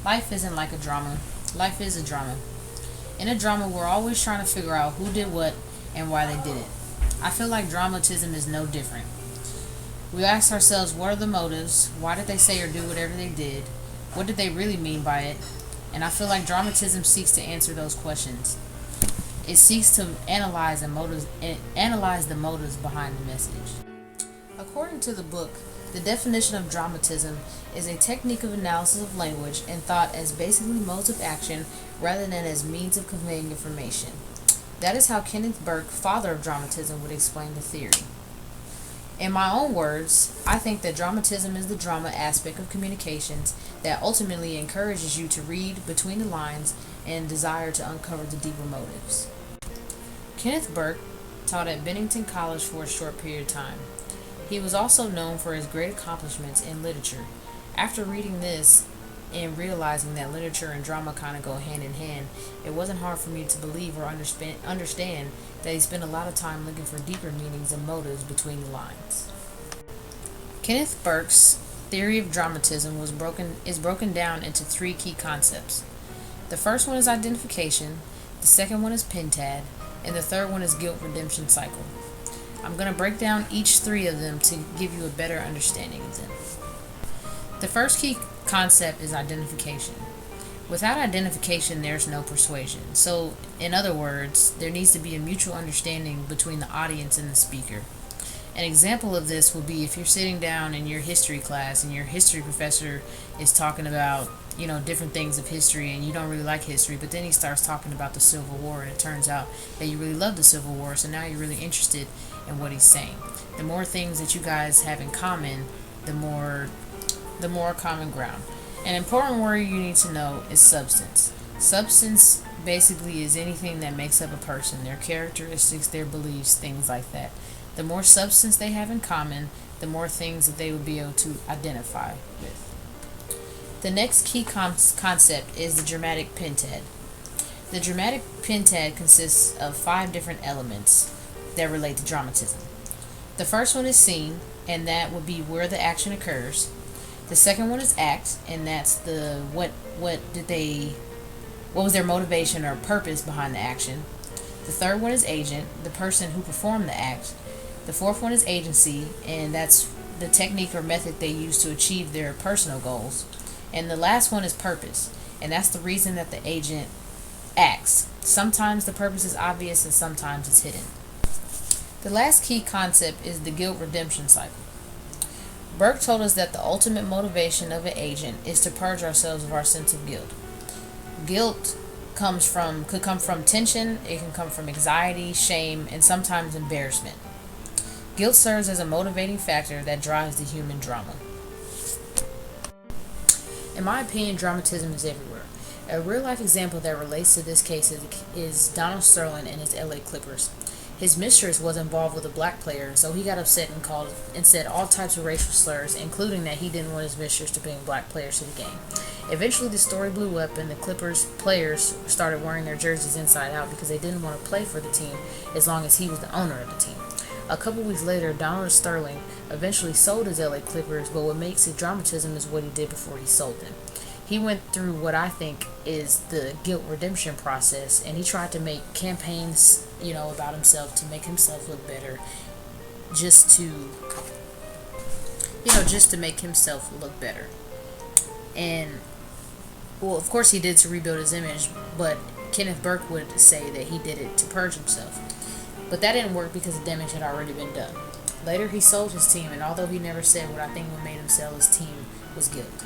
Life isn't like a drama. Life is a drama. In a drama, we're always trying to figure out who did what and why they did it. I feel like dramatism is no different. We ask ourselves, what are the motives? Why did they say or do whatever they did? What did they really mean by it? And I feel like dramatism seeks to answer those questions. It seeks to analyze the motives behind the message. According to the book, the definition of dramatism is a technique of analysis of language and thought as basically modes of action rather than as means of conveying information. That is how Kenneth Burke, father of dramatism, would explain the theory. In my own words, I think that dramatism is the drama aspect of communications that ultimately encourages you to read between the lines and desire to uncover the deeper motives. Kenneth Burke taught at Bennington College for a short period of time. He was also known for his great accomplishments in literature. After reading this and realizing that literature and drama kind of go hand in hand, it wasn't hard for me to believe or understand that he spent a lot of time looking for deeper meanings and motives between the lines. Kenneth Burke's theory of dramatism is broken down into three key concepts. The first one is identification, the second one is pentad, and the third one is guilt redemption cycle. I'm going to break down each three of them to give you a better understanding of them. The first key concept is identification. Without identification, there's no persuasion. So, in other words, there needs to be a mutual understanding between the audience and the speaker. An example of this would be if you're sitting down in your history class and your history professor is talking about, different things of history, and you don't really like history, but then he starts talking about the Civil War, and it turns out that you really love the Civil War, so now you're really interested in what he's saying. The more things that you guys have in common, the more common ground. An important word you need to know is substance. Substance basically is anything that makes up a person, their characteristics, their beliefs, things like that. The more substance they have in common, the more things that they will be able to identify with. The next key concept is the dramatic pentad. The dramatic pentad consists of 5 different elements that relate to dramatism. The first one is scene, and that would be where the action occurs. The second one is act, and that's the what was their motivation or purpose behind the action. The third one is agent, the person who performed the act. The fourth one is agency, and that's the technique or method they use to achieve their personal goals. And the last one is purpose, and that's the reason that the agent acts. Sometimes the purpose is obvious and sometimes it's hidden. The last key concept is the guilt redemption cycle. Burke told us that the ultimate motivation of an agent is to purge ourselves of our sense of guilt. Guilt could come from tension, it can come from anxiety, shame, and sometimes embarrassment. Guilt serves as a motivating factor that drives the human drama. In my opinion, dramatism is everywhere. A real-life example that relates to this case is Donald Sterling and his LA Clippers. His mistress was involved with a black player, so he got upset and said all types of racial slurs, including that he didn't want his mistress to bring black players to the game. Eventually, the story blew up, and the Clippers players started wearing their jerseys inside out because they didn't want to play for the team as long as he was the owner of the team. A couple weeks later, Donald Sterling eventually sold his LA Clippers, but what makes it dramatism is what he did before he sold them. He went through what I think is the guilt redemption process, and he tried to make campaigns, about himself to make himself look better, just to make himself look better. And, well, of course he did to rebuild his image, but Kenneth Burke would say that he did it to purge himself. But that didn't work because the damage had already been done. Later he sold his team, and although he never said what I think what made him sell his team was guilt.